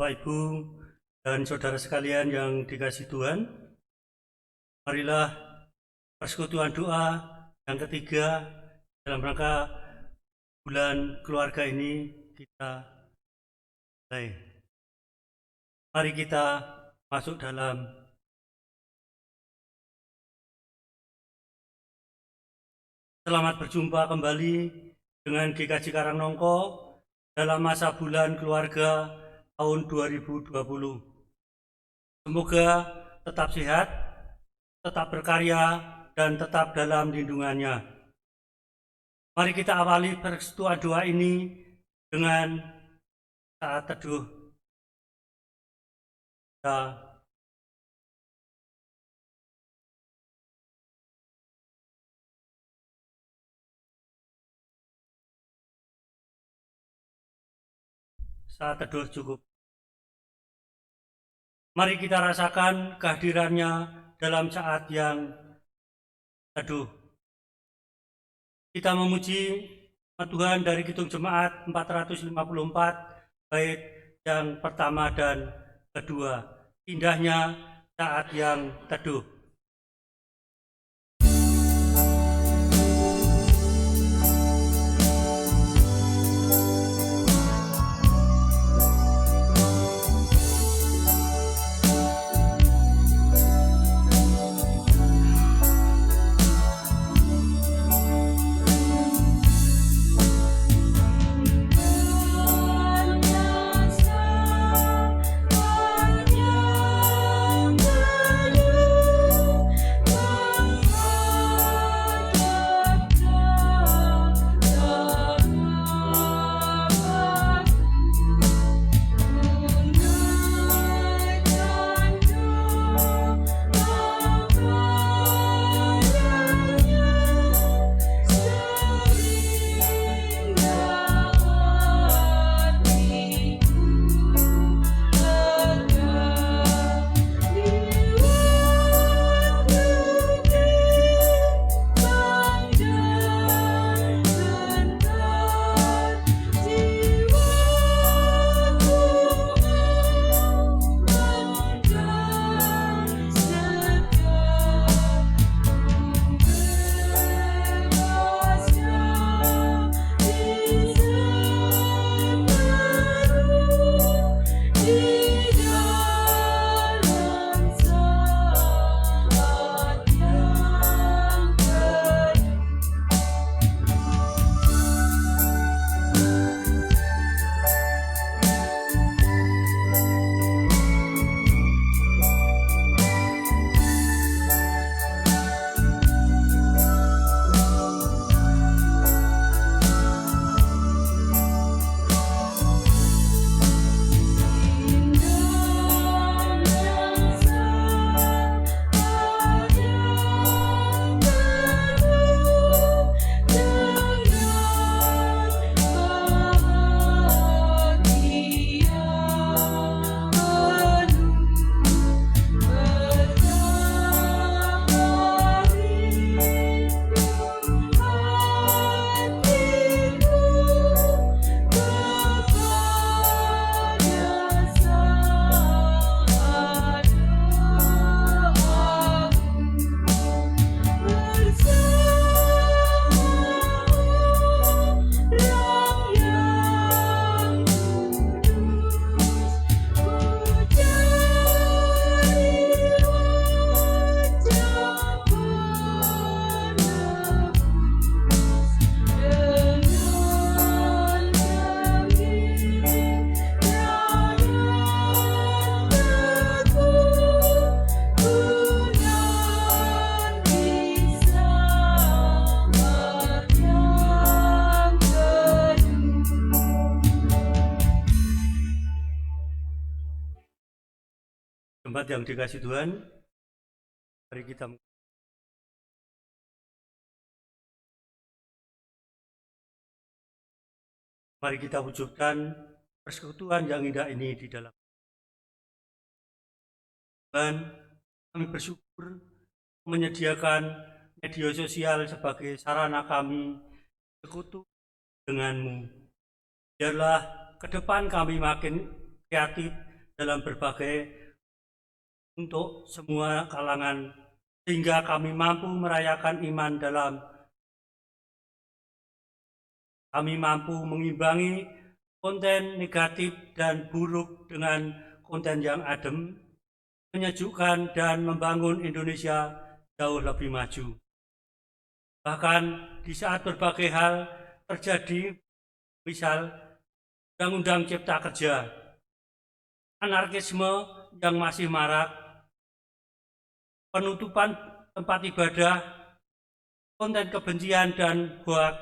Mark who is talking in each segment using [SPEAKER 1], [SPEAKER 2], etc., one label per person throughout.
[SPEAKER 1] Bapak, Ibu, dan saudara sekalian yang dikasihi Tuhan, marilah persekutuan doa yang ketiga dalam rangka bulan keluarga ini kita mulai. Mari kita masuk dalam selamat berjumpa kembali dengan GKJ Karangnongko dalam masa bulan keluarga tahun 2020. Semoga tetap sehat, tetap berkarya, dan tetap dalam lindungannya. Mari kita awali persekutuan doa ini dengan saat teduh. Saat teduh cukup. Mari kita rasakan kehadirannya dalam saat yang teduh. Kita memuji Tuhan dari Kidung Jemaat 454, bait yang pertama dan kedua. Indahnya saat yang teduh. Jemaat yang dikasihi Tuhan, mari kita wujudkan persekutuan yang indah ini di dalam Tuhan. Kami bersyukur menyediakan media sosial sebagai sarana kami sekutu denganmu. Biarlah ke depan kami makin kreatif dalam berbagai untuk semua kalangan, sehingga kami mampu merayakan iman kami mampu mengimbangi konten negatif dan buruk dengan konten yang adem, menyejukkan, dan membangun Indonesia jauh lebih maju. Bahkan di saat berbagai hal terjadi, misal Undang-Undang Cipta Kerja, anarkisme yang masih marak, penutupan tempat ibadah, konten kebencian dan hoak,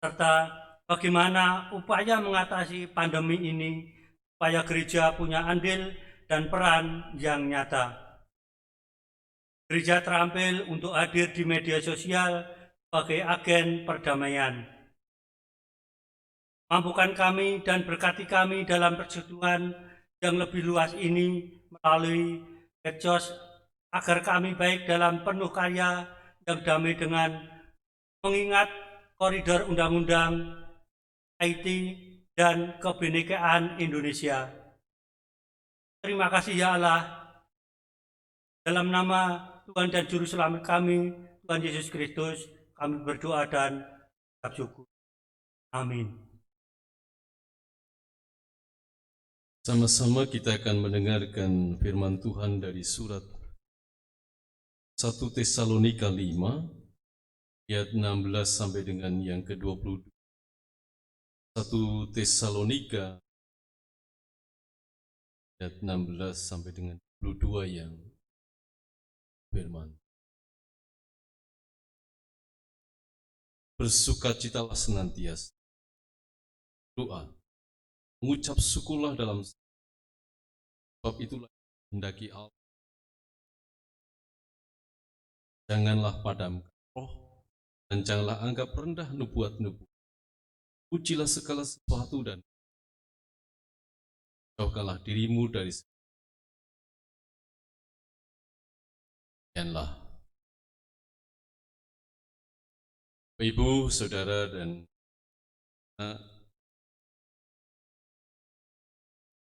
[SPEAKER 1] serta bagaimana upaya mengatasi pandemi ini supaya gereja punya andil dan peran yang nyata. Gereja terampil untuk hadir di media sosial sebagai agen perdamaian. Mampukan kami dan berkati kami dalam persekutuan yang lebih luas ini melalui medsos, agar kami baik dalam penuh karya yang damai dengan mengingat koridor undang-undang, IT, dan kebinekaan Indonesia. Terima kasih ya Allah. Dalam nama Tuhan dan Juru Selamat kami, Tuhan Yesus Kristus, kami berdoa dan ucap syukur. Amin.
[SPEAKER 2] Sama-sama kita akan mendengarkan firman Tuhan dari surat 1 Tesalonika 5, ayat 16 sampai dengan yang ke-22. 1 Tesalonika, ayat 16 sampai dengan 22 yang firman. Bersukacitalah senantiasa, doa, mengucap syukurlah dalam sebab itulah hendaki Allah. Janganlah padamkan roh, dan janganlah anggap rendah nubuat-nubuat. Pujilah segala sesuatu dan jauhkanlah dirimu dari sekianlah. Ibu, saudara, dan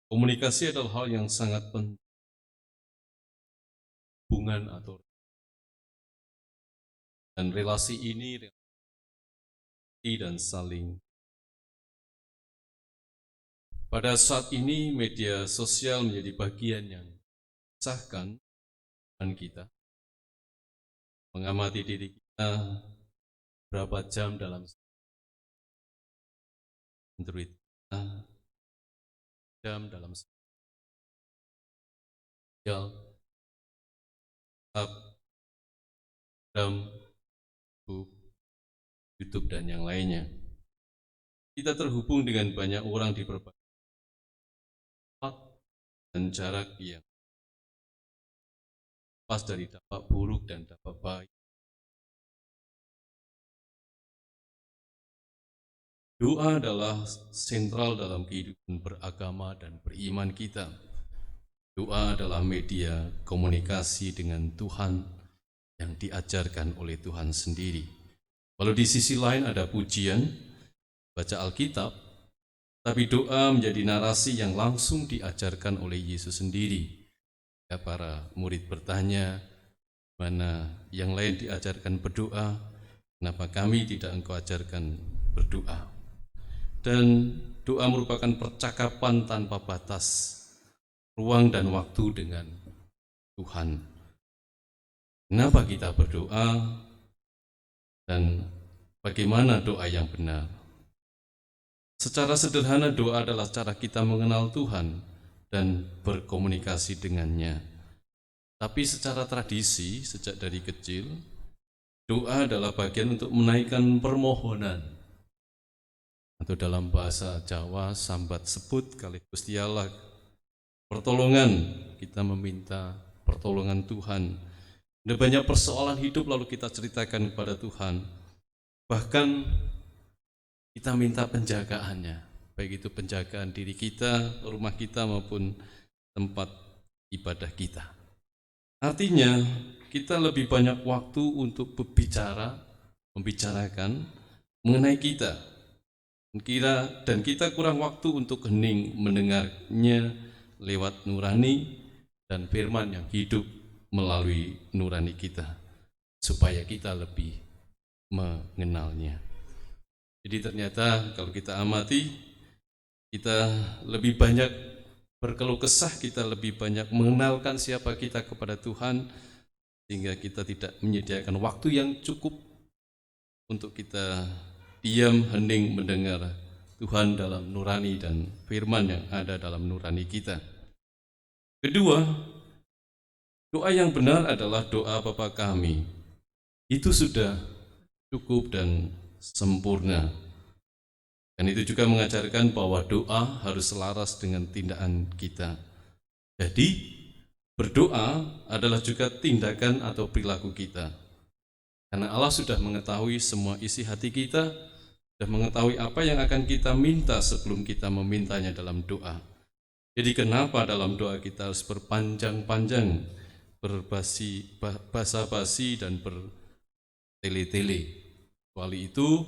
[SPEAKER 2] komunikasi adalah hal yang sangat penting. Hubungan atau dan relasi ini dan saling. Pada saat ini media sosial menjadi bagian yang sahkan dan kita mengamati diri kita berapa jam dalam Android, jam dalam sosial, YouTube dan yang lainnya. Kita terhubung dengan banyak orang di berbagai tempat dan jarak yang pas dari dampak buruk dan dampak baik. Doa adalah sentral dalam kehidupan beragama dan beriman kita. Doa adalah media komunikasi dengan Tuhan yang diajarkan oleh Tuhan sendiri. Walau di sisi lain ada pujian, baca Alkitab, tapi doa menjadi narasi yang langsung diajarkan oleh Yesus sendiri. Ya, para murid bertanya, mana yang lain diajarkan berdoa, kenapa kami tidak engkau ajarkan berdoa? Dan doa merupakan percakapan tanpa batas, ruang dan waktu dengan Tuhan. Kenapa kita berdoa dan bagaimana doa yang benar? Secara sederhana, doa adalah cara kita mengenal Tuhan dan berkomunikasi dengannya. Tapi secara tradisi, sejak dari kecil, doa adalah bagian untuk menaikkan permohonan, atau dalam bahasa Jawa sambat sebut kali Gusti Allah, pertolongan. Kita meminta pertolongan Tuhan. Ada banyak persoalan hidup lalu kita ceritakan kepada Tuhan. Bahkan kita minta penjagaannya, baik itu penjagaan diri kita, rumah kita maupun tempat ibadah kita. Artinya kita lebih banyak waktu untuk berbicara, membicarakan mengenai kita. Dan kita kurang waktu untuk hening mendengarnya lewat nurani dan firman yang hidup melalui nurani kita, supaya kita lebih mengenalnya. Jadi ternyata kalau kita amati, kita lebih banyak berkeluh kesah, kita lebih banyak mengenalkan siapa kita kepada Tuhan, sehingga kita tidak menyediakan waktu yang cukup untuk kita diam hening mendengar Tuhan dalam nurani dan firman yang ada dalam nurani kita. Kedua, doa yang benar adalah doa Bapa kami. Itu sudah cukup dan sempurna. Dan itu juga mengajarkan bahwa doa harus selaras dengan tindakan kita. Jadi, berdoa adalah juga tindakan atau perilaku kita. Karena Allah sudah mengetahui semua isi hati kita, sudah mengetahui apa yang akan kita minta sebelum kita memintanya dalam doa. Jadi kenapa dalam doa kita harus berpanjang-panjang, berbasa-basi dan bertele-tele. Kecuali itu,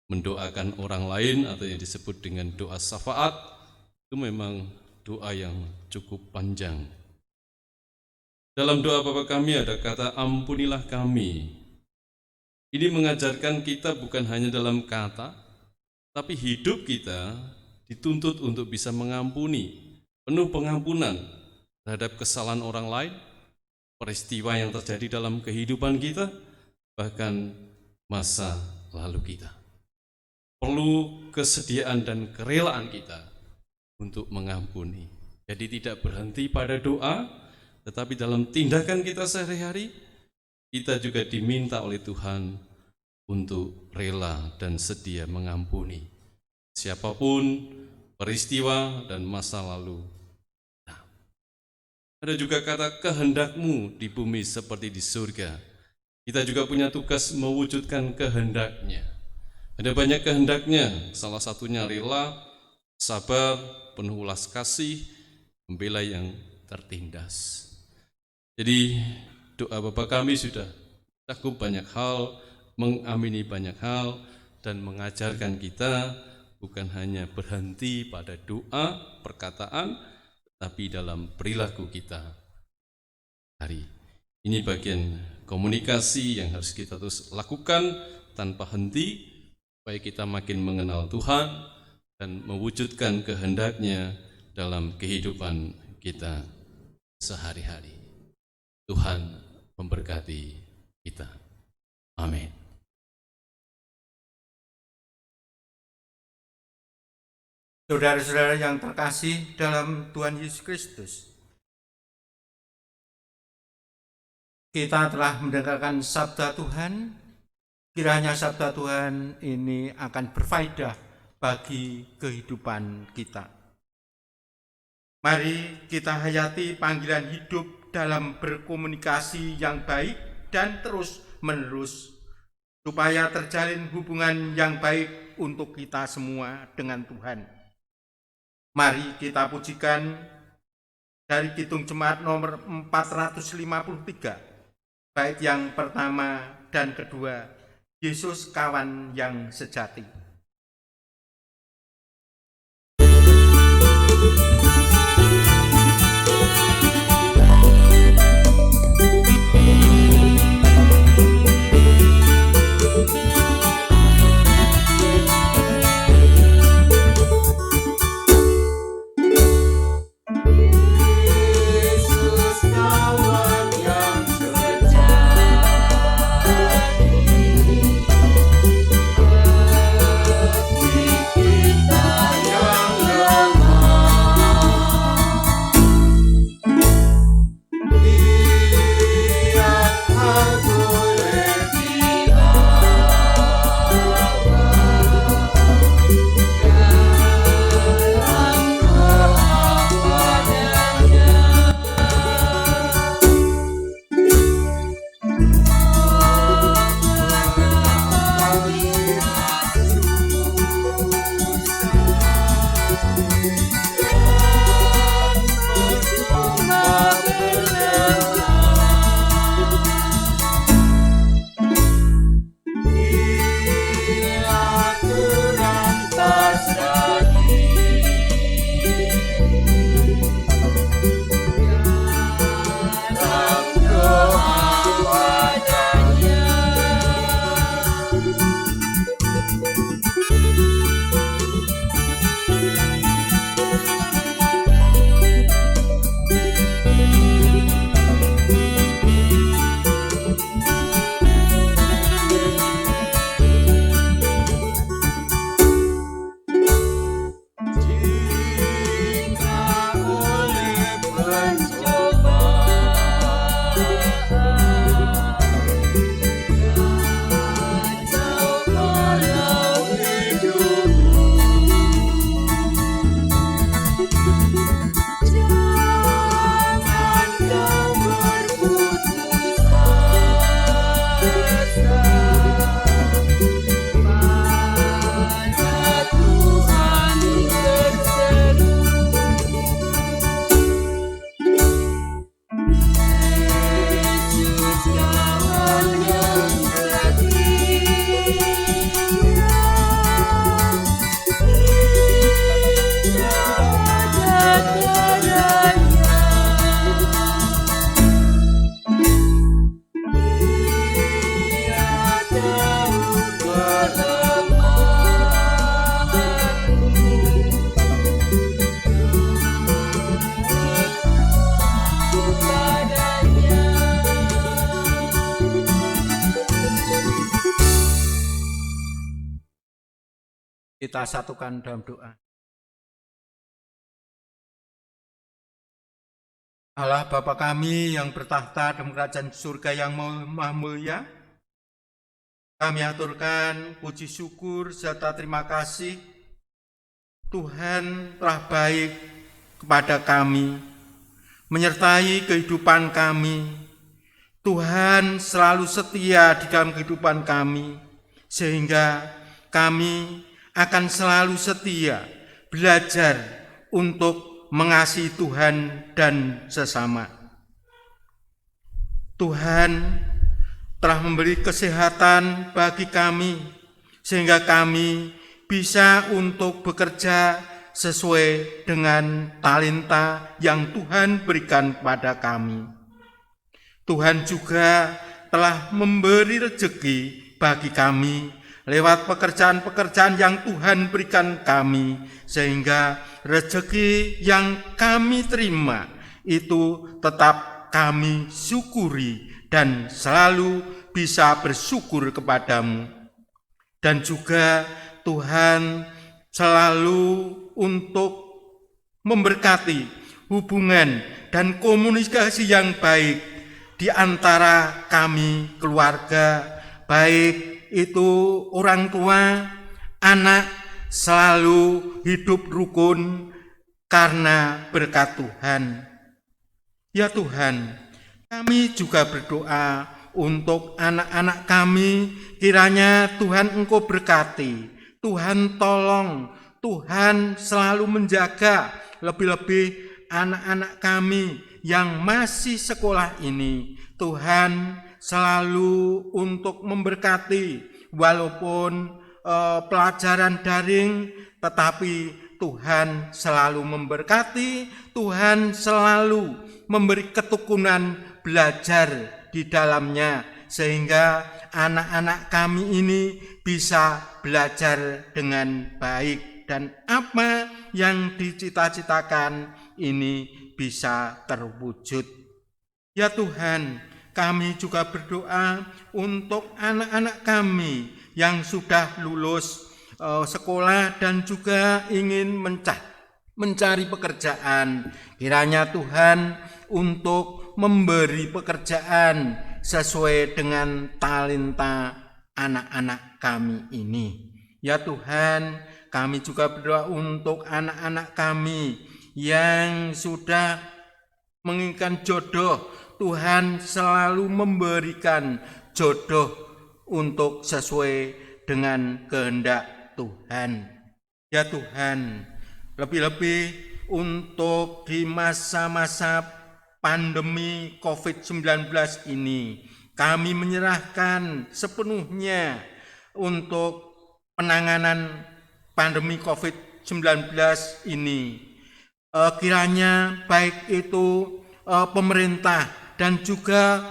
[SPEAKER 2] mendoakan orang lain atau yang disebut dengan doa syafaat, itu memang doa yang cukup panjang. Dalam doa Bapa kami ada kata ampunilah kami. Ini mengajarkan kita bukan hanya dalam kata, tapi hidup kita dituntut untuk bisa mengampuni, penuh pengampunan terhadap kesalahan orang lain, peristiwa yang terjadi dalam kehidupan kita, bahkan masa lalu kita. Perlu kesediaan dan kerelaan kita untuk mengampuni. Jadi tidak berhenti pada doa, tetapi dalam tindakan kita sehari-hari, kita juga diminta oleh Tuhan untuk rela dan sedia mengampuni siapapun, peristiwa dan masa lalu. Nah, ada juga kata kehendakmu di bumi seperti di surga. Kita juga punya tugas mewujudkan kehendaknya. Ada banyak kehendaknya, salah satunya rela, sabar, penuh ulas kasih, membela yang tertindas. Jadi doa Bapa kami sudah cakup banyak hal, mengamini banyak hal, dan mengajarkan kita bukan hanya berhenti pada doa, perkataan, tapi dalam perilaku kita hari. Ini bagian komunikasi yang harus kita terus lakukan tanpa henti, supaya kita makin mengenal Tuhan dan mewujudkan kehendaknya dalam kehidupan kita sehari-hari. Tuhan memberkati kita. Amin.
[SPEAKER 3] Saudara-saudara yang terkasih dalam Tuhan Yesus Kristus, kita telah mendengarkan sabda Tuhan. Kiranya sabda Tuhan ini akan berfaedah bagi kehidupan kita. Mari kita hayati panggilan hidup dalam berkomunikasi yang baik dan terus-menerus, supaya terjalin hubungan yang baik untuk kita semua dengan Tuhan. Mari kita pujikan dari Kidung Jemaat nomor 453, bait yang pertama dan kedua, Yesus kawan yang sejati.
[SPEAKER 4] padanya.
[SPEAKER 3] Kita satukan dalam doa. Allah Bapa kami yang bertahta dalam kerajaan surga yang maha mulia, kami aturkan puji syukur serta terima kasih. Tuhan telah baik kepada kami, menyertai kehidupan kami. Tuhan selalu setia di dalam kehidupan kami, sehingga kami akan selalu setia belajar untuk mengasihi Tuhan dan sesama. Tuhan telah memberi kesehatan bagi kami, sehingga kami bisa untuk bekerja sesuai dengan talenta yang Tuhan berikan kepada kami. Tuhan juga telah memberi rezeki bagi kami lewat pekerjaan-pekerjaan yang Tuhan berikan kami, sehingga rezeki yang kami terima itu tetap kami syukuri dan selalu bisa bersyukur kepadamu. Dan juga Tuhan selalu untuk memberkati hubungan dan komunikasi yang baik di antara kami keluarga, baik itu orang tua, anak, selalu hidup rukun karena berkat Tuhan. Ya Tuhan, kami juga berdoa untuk anak-anak kami, kiranya Tuhan Engkau berkati, Tuhan tolong, Tuhan selalu menjaga, lebih-lebih anak-anak kami yang masih sekolah ini, Tuhan selalu untuk memberkati, walaupun pelajaran daring, tetapi Tuhan selalu memberkati, Tuhan selalu memberi ketekunan belajar di dalamnya, sehingga anak-anak kami ini bisa belajar dengan baik, dan apa yang dicita-citakan ini bisa terwujud. Ya Tuhan, kami juga berdoa untuk anak-anak kami yang sudah lulus sekolah dan juga ingin mencari pekerjaan. Kiranya Tuhan untuk memberi pekerjaan sesuai dengan talenta anak-anak kami ini. Ya Tuhan, kami juga berdoa untuk anak-anak kami yang sudah menginginkan jodoh. Tuhan selalu memberikan jodoh untuk sesuai dengan kehendak Tuhan. Ya Tuhan, lebih-lebih untuk di masa-masa pandemi COVID-19 ini, kami menyerahkan sepenuhnya untuk penanganan pandemi COVID-19 ini. Kiranya baik itu pemerintah dan juga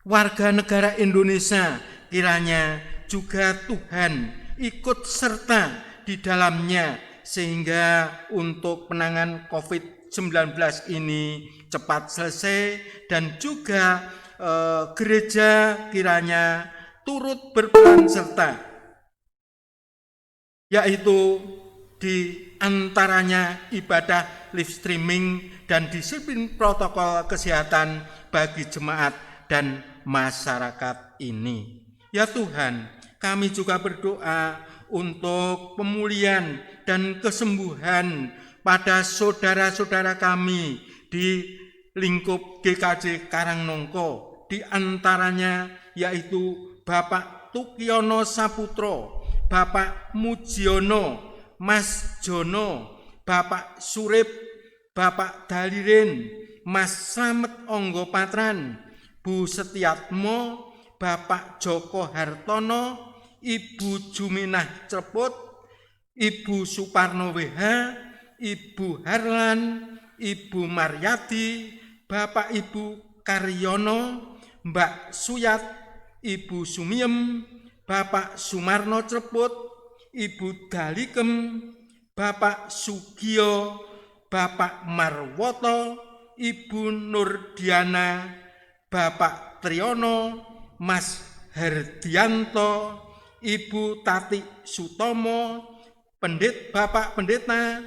[SPEAKER 3] warga negara Indonesia, kiranya juga Tuhan ikut serta di dalamnya, sehingga untuk penanganan COVID-19 ini cepat selesai, dan juga gereja kiranya turut berperan serta, yaitu di antaranya ibadah live streaming dan disiplin protokol kesehatan bagi jemaat dan masyarakat ini. Ya Tuhan, kami juga berdoa untuk pemulihan dan kesembuhan pada saudara-saudara kami di lingkup GKJ Karangnongko, di antaranya yaitu Bapak Tukiono Saputro, Bapak Mujiono, Mas Jono, Bapak Surip, Bapak Dalirin, Mas Slamet Onggo Patran, Bu Setiatmo, Bapak Joko Hartono, Ibu Juminah Ceput, Ibu Suparno WH, Ibu Harlan, Ibu Maryadi, Bapak Ibu Karyono, Mbak Suyat, Ibu Sumiem, Bapak Sumarno Ceput, Ibu Dalikem, Bapak Sugio, Bapak Marwoto, Ibu Nurdiana, Bapak Triyono, Mas Herdianto, Ibu Tati Sutomo, Bapak Pendeta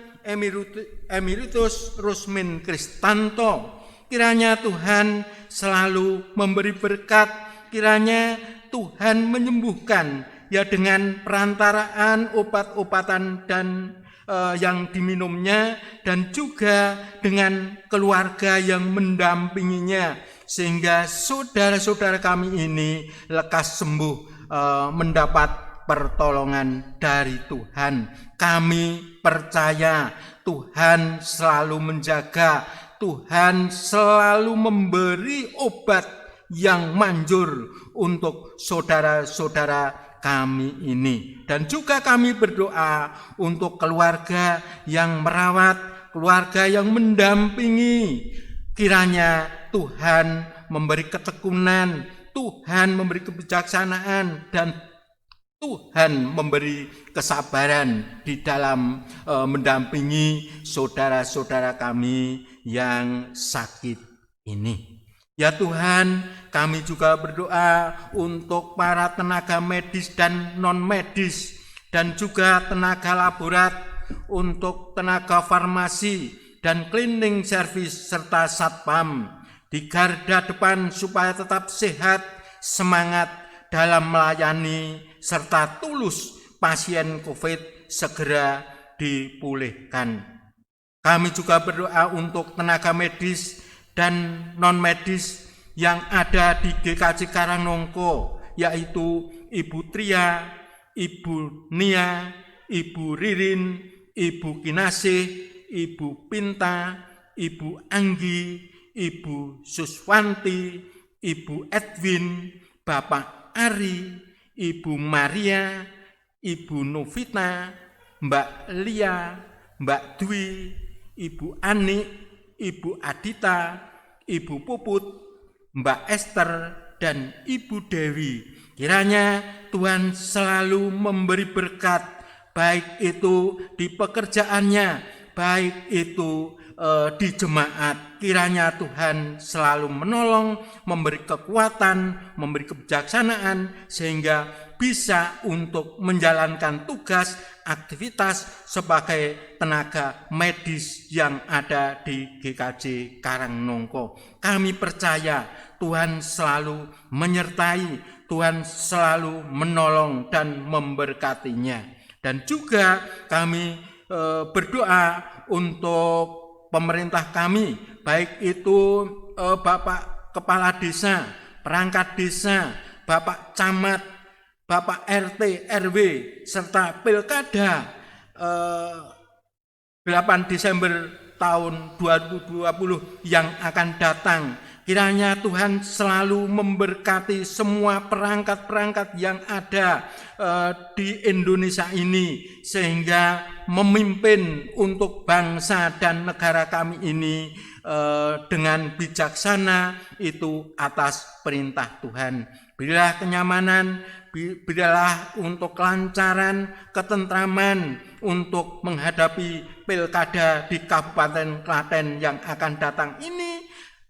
[SPEAKER 3] Emeritus Rusmin Kristanto. Kiranya Tuhan selalu memberi berkat, kiranya Tuhan menyembuhkan ya dengan perantaraan obat-obatan dan yang diminumnya, dan juga dengan keluarga yang mendampinginya, sehingga saudara-saudara kami ini lekas sembuh mendapat pertolongan dari Tuhan. Kami percaya Tuhan selalu menjaga, Tuhan selalu memberi obat yang manjur untuk saudara-saudara kami ini. Dan juga kami berdoa untuk keluarga yang merawat, keluarga yang mendampingi. Kiranya Tuhan memberi ketekunan, Tuhan memberi kebijaksanaan, dan Tuhan memberi kesabaran di dalam mendampingi saudara-saudara kami yang sakit ini. Ya Tuhan, kami juga berdoa untuk para tenaga medis dan non-medis, dan juga tenaga laborat, untuk tenaga farmasi dan cleaning service serta satpam di garda depan supaya tetap sehat, semangat dalam melayani, serta tulus pasien COVID segera dipulihkan. Kami juga berdoa untuk tenaga medis dan non-medis yang ada di GKJ Karangnongko, yaitu Ibu Tria, Ibu Nia, Ibu Ririn, Ibu Kinasih, Ibu Pinta, Ibu Anggi, Ibu Suswanti, Ibu Edwin, Bapak Ari, Ibu Maria, Ibu Novita, Mbak Lia, Mbak Dwi, Ibu Ani, Ibu Adita, Ibu Puput, Mbak Esther, dan Ibu Dewi. Kiranya Tuhan selalu memberi berkat, baik itu di pekerjaannya, baik itu di jemaat. Kiranya Tuhan selalu menolong, memberi kekuatan, memberi kebijaksanaan, sehingga bisa untuk menjalankan tugas, aktivitas sebagai tenaga medis yang ada di GKJ Karangnongko. Kami percaya Tuhan selalu menyertai, Tuhan selalu menolong dan memberkatinya. Dan juga kami berdoa untuk pemerintah kami, baik itu Bapak Kepala Desa, perangkat desa, Bapak Camat, Bapak RT, RW, serta Pilkada 8 Desember tahun 2020 yang akan datang. Kiranya Tuhan selalu memberkati semua perangkat-perangkat yang ada di Indonesia ini, sehingga memimpin untuk bangsa dan negara kami ini dengan bijaksana, itu atas perintah Tuhan. Berilah kenyamanan, berilah untuk kelancaran, ketentraman untuk menghadapi pilkada di Kabupaten Klaten yang akan datang ini.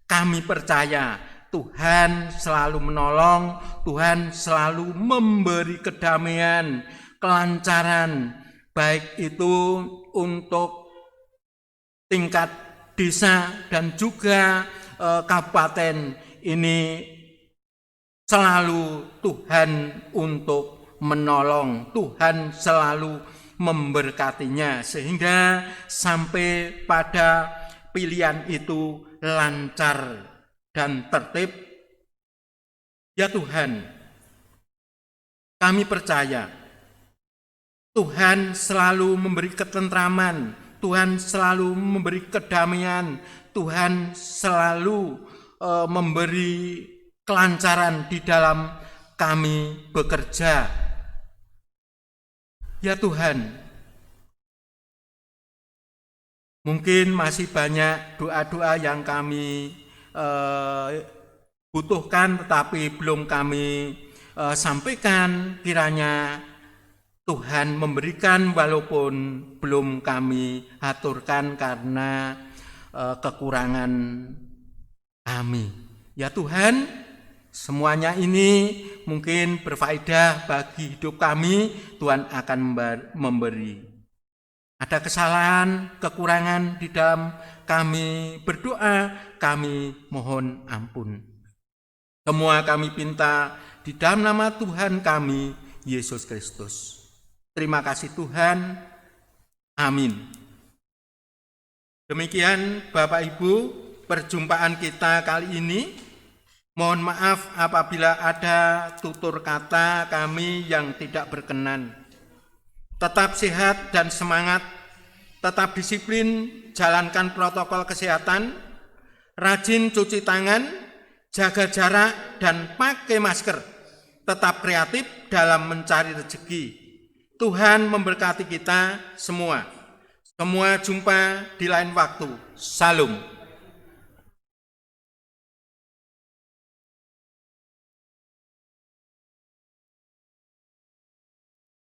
[SPEAKER 3] Kami percaya Tuhan selalu menolong, Tuhan selalu memberi kedamaian, kelancaran, baik itu untuk tingkat desa dan juga kabupaten ini. Selalu Tuhan untuk menolong, Tuhan selalu memberkatinya, sehingga sampai pada pilihan itu lancar dan tertib. Ya Tuhan, kami percaya Tuhan selalu memberi ketentraman, Tuhan selalu memberi kedamaian, Tuhan selalu memberi kelancaran di dalam kami bekerja. Ya Tuhan, mungkin masih banyak doa-doa yang kami butuhkan tetapi belum kami sampaikan. Kiranya Tuhan memberikan walaupun belum kami aturkan, karena kekurangan kami. Ya Tuhan, semuanya ini mungkin berfaedah bagi hidup kami, Tuhan akan memberi. Ada kesalahan, kekurangan di dalam kami berdoa, kami mohon ampun. Semua kami pinta di dalam nama Tuhan kami, Yesus Kristus. Terima kasih Tuhan. Amin. Demikian Bapak Ibu, perjumpaan kita kali ini. Mohon maaf apabila ada tutur kata kami yang tidak berkenan. Tetap sehat dan semangat, tetap disiplin, jalankan protokol kesehatan, rajin cuci tangan, jaga jarak dan pakai masker. Tetap kreatif dalam mencari rezeki. Tuhan memberkati kita semua. Semua jumpa di lain waktu. Salam.